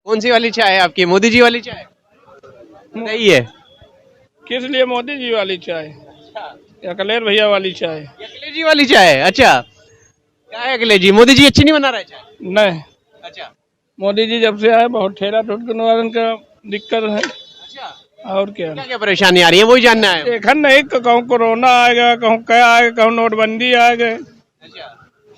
कौन सी वाली चाय है आपकी? मोदी जी वाली चाय सही है? किस लिए मोदी जी वाली चाय या कलेर भैया वाली चाय? अखिलेश जी वाली चाय है? अच्छा, क्या है अखिलेश जी? मोदी जी अच्छी नहीं बना रहे चाय? नहीं, अच्छा मोदी जी जब से आए बहुत ठेला ठुटक निवारण का दिक्कत है। अच्छा, और क्या क्या क्या परेशानी आ रही है वही जानना है। देखा नहीं, कहूँ कोरोना आएगा, कहूँ क्या आएगा, कहूँ नोटबंदी आएगा, अच्छा,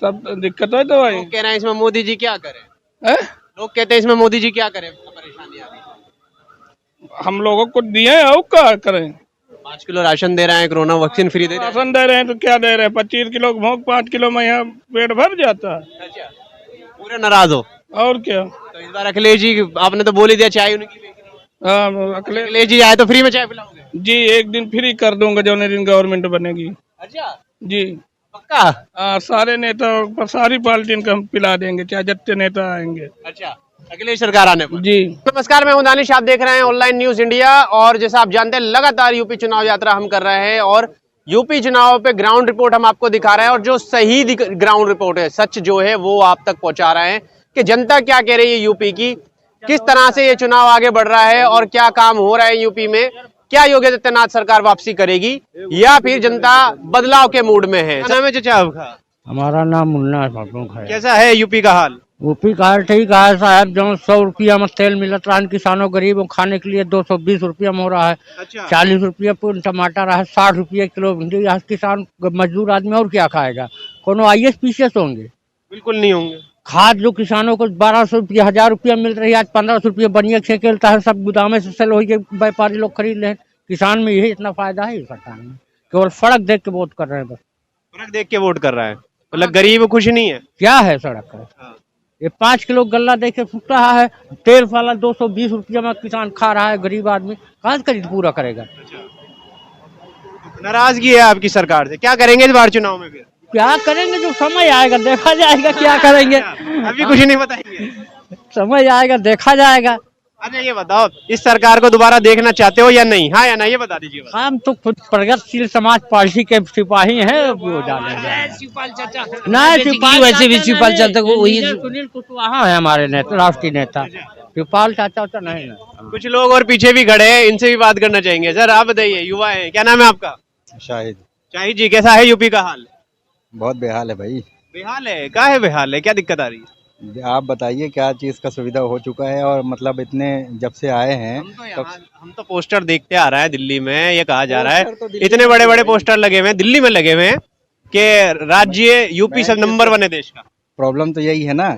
सब दिक्कत है तो भाई। लोग कह रहे हैं इसमें मोदी जी क्या करें? हैं? लोग कहते हैं इसमें मोदी जी क्या करें, परेशानी आ रही है। हम लोगों को दिए और क्या करें? 5 किलो राशन दे रहे हैं, कोरोना वैक्सीन फ्री दे रहे हैं। राशन दे रहे हैं तो क्या दे रहे हैं? 25 किलो भोग 5 किलो में यहाँ पेट भर जाता है। अच्छा, पूरे नाराज हो और क्या। तो इस बार अखिलेश जी, आपने तो बोल ही दिया चाय उनकी बेचनी है। हाँ, अखिलेश जी आए तो फ्री में चाय पिलाओगे? जी एक दिन फ्री कर दूंगा जो दिन गवर्नमेंट बनेगी। अच्छा, जी पक्का? हाँ, सारे नेता पर सारी पार्टी को हम पिला देंगे, चाहे जितने नेता आएंगे। अच्छा, अखिलेश सरकार आने पर। जी नमस्कार, मैं हूं दानिश, आप देख रहे हैं ऑनलाइन न्यूज इंडिया। और जैसा आप जानते हैं, लगातार यूपी चुनाव यात्रा हम कर रहे हैं और यूपी चुनाव पे ग्राउंड रिपोर्ट हम आपको दिखा रहे हैं। और जो सही ग्राउंड रिपोर्ट है, सच जो है वो आप तक पहुंचा रहे हैं कि जनता क्या कह रही है यूपी की, किस तरह से ये चुनाव आगे बढ़ रहा है और क्या काम हो रहा है यूपी में, क्या योगी आदित्यनाथ सरकार वापसी करेगी या फिर जनता बदलाव के मूड में है। क्या नाम है चाचा आपका? हमारा नाम मुन्ना फरूक है। कैसा है यूपी का हाल? यूपी का हाल ठीक है साहब, जो 100 रुपया में तेल मिलत रहा है किसानों गरीबों खाने के लिए 220 रुपया में हो रहा है। अच्छा, 40 रुपया टमाटर है, 60 रुपया किलो भिंडी है। किसान मजदूर आदमी और क्या खाएगा? कोनो IS PCS होंगे? बिल्कुल नहीं होंगे। खाद जो किसानों को 1200 रुपया 1000 रुपया मिल रही है, आज 1500 रुपया बनिया खेलता है, सब गोदामे से सेल हो गए, व्यापारी लोग खरीद ले। किसान में यही इतना फायदा है सरकार में, केवल सड़क देख के वोट कर रहे हैं बस। सड़क देख के वोट कर रहा है, मतलब गरीब खुश नहीं है। क्या है सड़क का? हाँ। ये 5 किलो गल्ला देके फूक रहा है, तेल वाला 220 रुपया में किसान खा रहा है, गरीब आदमी कहाँ से खरीद पूरा करेगा? नाराजगी है आपकी सरकार से, क्या करेंगे इस बार चुनाव में फिर? क्या करेंगे जो समय आएगा देखा जाएगा, क्या करेंगे अभी कुछ नहीं बताएंगे? समय आएगा देखा जाएगा। अच्छा, ये बताओ, इस सरकार को दोबारा देखना चाहते हो या नहीं? हाँ या ना, ये बता दीजिए बस। हम तो खुद प्रगतिशील समाज पार्टी के सिपाही हैं, वो डालेंगे। नहीं शिवपाल वैसे भी शिवपाल चाचा को वही सुनील कुशवाहा है हमारे नेता, राष्ट्रीय नेता। शिवपाल चाचा तो नहीं ना। कुछ लोग और पीछे भी खड़े हैं, इनसे भी बात करना चाहेंगे। सर आप बताइए, युवा है, क्या नाम है आपका? शाहिद। शाहिद जी, कैसा है यूपी का हाल? बहुत बेहाल है भाई। बेहाल है? क्या है बेहाल है, क्या दिक्कत आ रही है? आप बताइए क्या चीज का सुविधा हो चुका है, और मतलब इतने जब से आए हैं हम तो पोस्टर देखते आ रहा है दिल्ली में, ये कहा जा रहा है पोस्टर तो दिल्ली इतने में बड़े बड़े भाई। पोस्टर लगे हुए हैं, दिल्ली में लगे हुए हैं कि राज्य यूपी सब नंबर 1 है देश का। प्रॉब्लम तो यही है ना,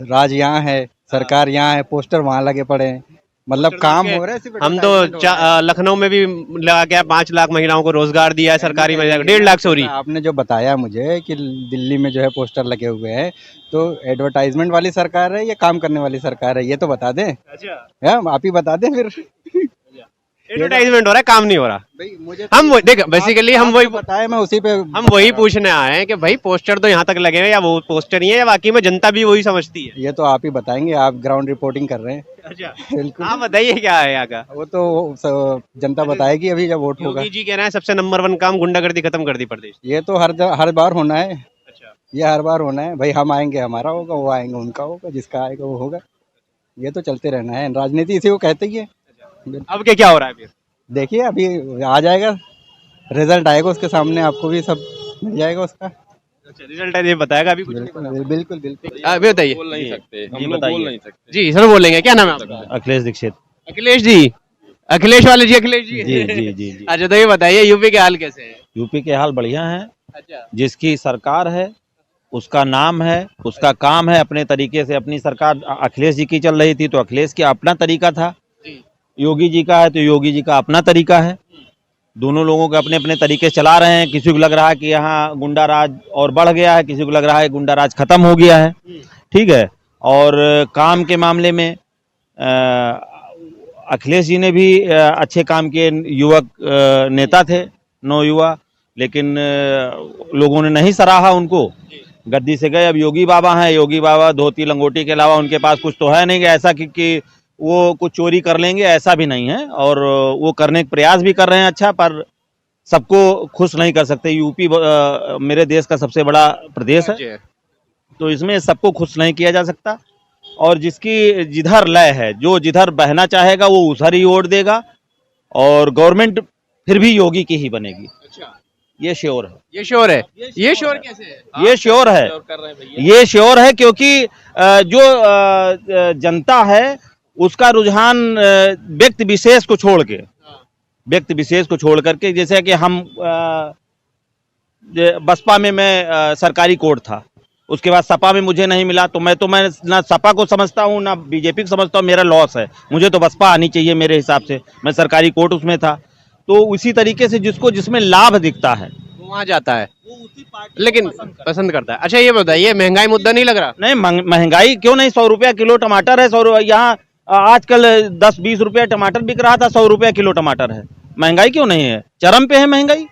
राज यहाँ है, सरकार यहाँ है, पोस्टर वहाँ लगे पड़े हैं, मतलब काम हो रहा है सिर्फ हम तो advertisement हो रहा है। लखनऊ में भी लगा के 5 लाख महिलाओं को रोजगार दिया है सरकारी में, 1.5 लाख सॉरी। आपने जो बताया मुझे कि दिल्ली में जो है पोस्टर लगे हुए हैं, तो एडवर्टाइजमेंट वाली सरकार है या काम करने वाली सरकार है, ये तो बता दें। अच्छा, आप ही बता दें फिर। एडवर्टाइजमेंट हो रहा है, काम नहीं हो रहा। भाई मुझे हम वो देख, बेसिकली हम वही बताया, मैं उसी पे हम वही पूछने आए हैं कि भाई पोस्टर तो यहाँ तक लगे हैं, या वो पोस्टर ही है, या बाकी में जनता भी वही समझती है? ये तो आप ही बताएंगे, आप ग्राउंड रिपोर्टिंग कर रहे हैं। अच्छा, बिल्कुल। आप बताइए क्या है यहाँ का? वो तो जनता बताएगी अभी जब वोट होगा। योगी जी कह रहे हैं सबसे नंबर 1 काम गुंडागर्दी खत्म कर दी प्रदेश। ये तो हर बार होना है, अच्छा, ये हर बार होना है भाई। हम आएंगे हमारा होगा, वो आएंगे उनका होगा, जिसका आएगा वो होगा। ये तो चलते रहना है, राजनीति इसी को कहते ही है। अब क्या हो रहा है फिर? देखिए अभी आ जाएगा, रिजल्ट आएगा उसके सामने, आपको भी सब मिल जाएगा उसका। अच्छा, रिजल्ट ये बताएगा, अभी कुछ नहीं बिल्कुल बिल्कुल बिल्कुल। अभी बताइए। बोल नहीं सकते, जी हम लोग बोल नहीं सकते। जी सर बोलेंगे, क्या नाम है आपका? अखिलेश दीक्षित। अखिलेश जी, अखिलेश वाले जी, अखिलेश जी। जी जी जी जी। अच्छा, तो ये बताइए यूपी के हाल कैसे है? यूपी के हाल बढ़िया है, अच्छा, जिसकी सरकार है उसका नाम है, उसका काम है, अपने तरीके से अपनी सरकार। अखिलेश जी की चल रही थी तो अखिलेश की अपना तरीका था, योगी जी का है तो योगी जी का अपना तरीका है। दोनों लोगों के अपने अपने तरीके से चला रहे हैं। किसी को लग रहा है कि यहाँ गुंडा राज और बढ़ गया है, किसी को लग रहा है गुंडा राज खत्म हो गया है, ठीक है। और काम के मामले में अखिलेश जी ने भी अच्छे काम किए, युवक नेता थे, नौयुवा, लेकिन लोगों ने नहीं सराहा उनको, गद्दी से गए। अब योगी बाबा हैं, योगी बाबा धोती लंगोटी के अलावा उनके पास कुछ तो है नहीं कि ऐसा कि वो कुछ चोरी कर लेंगे, ऐसा भी नहीं है। और वो करने का प्रयास भी कर रहे हैं अच्छा, पर सबको खुश नहीं कर सकते। यूपी मेरे देश का सबसे बड़ा प्रदेश है, तो इसमें सबको खुश नहीं किया जा सकता। और जिसकी जिधर लय है, जो जिधर बहना चाहेगा वो उधर ही वोट देगा, और गवर्नमेंट फिर भी योगी की ही बनेगी। ये श्योर है। ये श्योर है। ये श्योर कैसे है? ये श्योर है। ये श्योर है क्योंकि जो जनता है उसका रुझान व्यक्ति विशेष को छोड़ करके, जैसे कि हम बसपा में मैं सरकारी कोर्ट था, उसके बाद सपा में मुझे नहीं मिला, तो मैं ना सपा को समझता हूँ ना बीजेपी को समझता हूँ, मेरा लॉस है। मुझे तो बसपा आनी चाहिए मेरे हिसाब से, मैं सरकारी कोर्ट उसमें था। तो उसी तरीके से जिसको जिसमें लाभ दिखता है वो वहां जाता है, लेकिन पसंद करता है। अच्छा ये बताइए, महंगाई मुद्दा नहीं लग रहा? नहीं, महंगाई क्यों नहीं, 100 रुपया किलो टमाटर है। 100 यहाँ आजकल 10-20 रुपया टमाटर बिक रहा था, 100 रुपया किलो टमाटर है। महंगाई क्यों नहीं है? चरम पे है महंगाई,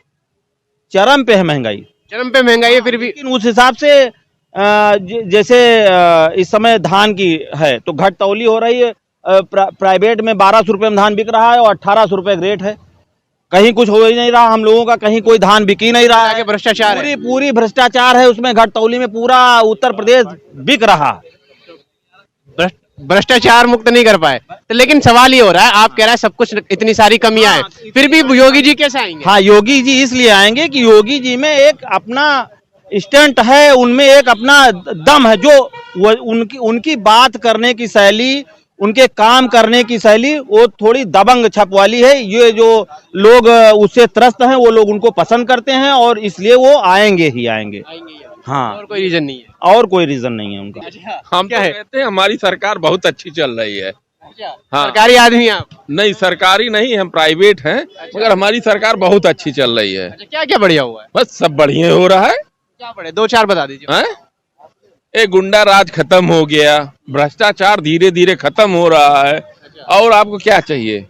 चरम पे है महंगाई, चरम पे महंगाई है। फिर भी लेकिन उस हिसाब से जैसे इस समय धान की है तो घटतौली हो रही है। प्राइवेट में 1200 रुपये में धान बिक रहा है और 1800 रुपये रेट है। कहीं कुछ हो ही नहीं रहा हम लोगों का, कहीं कोई धान बिक ही नहीं रहा है। भ्रष्टाचार है, पूरी भ्रष्टाचार है उसमें। घटतौली में पूरा उत्तर प्रदेश बिक रहा। भ्रष्टाचार मुक्त नहीं कर पाए। तो लेकिन सवाल ये हो रहा है, आप कह रहे हैं सब कुछ इतनी सारी कमियां हैं, फिर भी योगी जी कैसे आएंगे? हाँ, योगी जी इसलिए आएंगे कि योगी जी में एक अपना स्टैंड है, उनमें एक अपना दम है, जो उनकी बात करने की शैली, उनके काम करने की शैली वो थोड़ी दबंग छप वाली है। ये जो लोग उससे त्रस्त हैं वो लोग उनको पसंद करते हैं और इसलिए वो आएंगे ही आएंगे। हाँ, और कोई रीजन नहीं है? और कोई रीजन नहीं है उनका। हम तो कहते हैं हमारी सरकार बहुत अच्छी चल रही है। हाँ, सरकारी आदमी आप? नहीं, सरकारी नहीं, हम प्राइवेट हैं, मगर हमारी सरकार बहुत अच्छी चल रही है। क्या क्या बढ़िया हुआ है? बस सब बढ़िया हो रहा है। क्या बढ़िया, 2-4 बता दीजिए। हैं? एक गुंडा राज खत्म हो गया, भ्रष्टाचार धीरे धीरे खत्म हो रहा है, और आपको क्या चाहिए?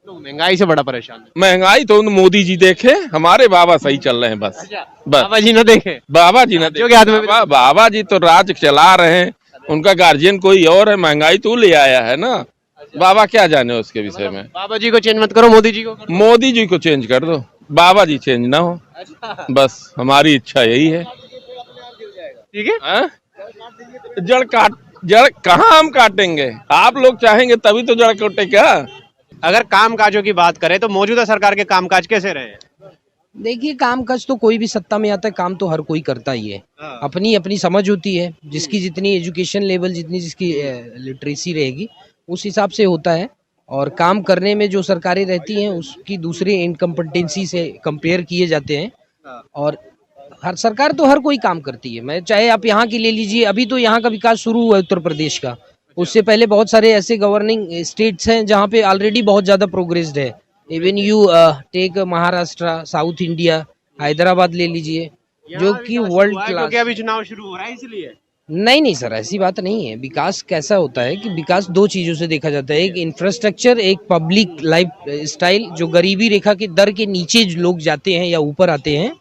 लोग महंगाई से बड़ा परेशान है। महंगाई तो मोदी जी देखे, हमारे बाबा सही चल रहे हैं बस। बस बाबा जी ना देखे? बाबा जी ना जो के हाथ में बाबा जी तो राज चला रहे हैं, उनका गार्जियन कोई और है। महंगाई तो ले आया है ना, बाबा क्या जाने उसके विषय में। बाबा जी को चेंज मत करो, मोदी जी को करो। मोदी जी को चेंज कर दो, बाबा जी चेंज ना हो, बस हमारी इच्छा यही है। ठीक है। जड़ कहाँ हम काटेंगे? आप लोग चाहेंगे तभी तो जड़ काटे क्या? अगर कामकाजों की बात करें तो मौजूदा सरकार के कामकाज कैसे रहे हैं? देखिए, कामकाज तो कोई भी सत्ता में आता है, काम तो हर कोई करता ही है। अपनी अपनी समझ होती है, जिसकी जितनी एजुकेशन लेवल, जितनी जिसकी लिटरेसी रहेगी उस हिसाब से होता है। और काम करने में जो सरकारें रहती हैं उसकी दूसरे इनकम्पिटेंसी से कंपेयर किए जाते हैं। और हर सरकार तो हर कोई काम करती है। मैं चाहे आप यहाँ की ले लीजिए, अभी तो यहाँ का विकास शुरू हुआ है उत्तर प्रदेश का, उससे पहले बहुत सारे ऐसे गवर्निंग स्टेट्स हैं जहाँ पे ऑलरेडी बहुत ज्यादा प्रोग्रेस्ड है। Even you take Maharashtra, south India, Hyderabad ले लीजिए, जो कि वर्ल्ड क्लास। अभी चुनाव शुरू हो रहा है इसलिए? नहीं सर, ऐसी बात नहीं है। विकास कैसा होता है कि विकास दो चीजों से देखा जाता है, एक इंफ्रास्ट्रक्चर, एक पब्लिक लाइफ स्टाइल। जो गरीबी रेखा के दर के नीचे लोग जाते हैं या ऊपर आते हैं,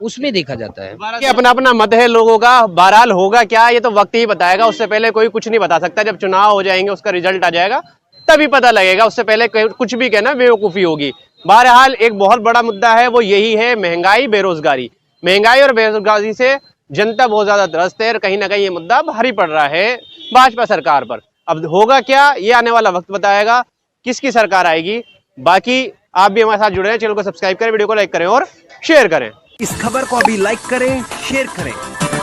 उसमें देखा जाता है। अपना अपना मत है लोगों का, बहरहाल होगा क्या ये तो वक्त ही बताएगा। उससे पहले कोई कुछ नहीं बता सकता। जब चुनाव हो जाएंगे, उसका रिजल्ट आ जाएगा, तभी पता लगेगा। उससे पहले कुछ भी कहना बेवकूफी होगी। बहरहाल एक बहुत बड़ा मुद्दा है, वो यही है महंगाई, बेरोजगारी। महंगाई और बेरोजगारी से जनता बहुत ज्यादा त्रस्त है। कहीं ना कहीं ये मुद्दा भारी पड़ रहा है भाजपा सरकार पर। अब होगा क्या, ये आने वाला वक्त बताएगा किसकी सरकार आएगी। बाकी आप भी हमारे साथ जुड़े हैं, चैनल को सब्सक्राइब करें, वीडियो को लाइक करें और शेयर करें। इस खबर को अभी लाइक करें, शेयर करें,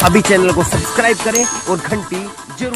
अभी चैनल को सब्सक्राइब करें और घंटी जरूर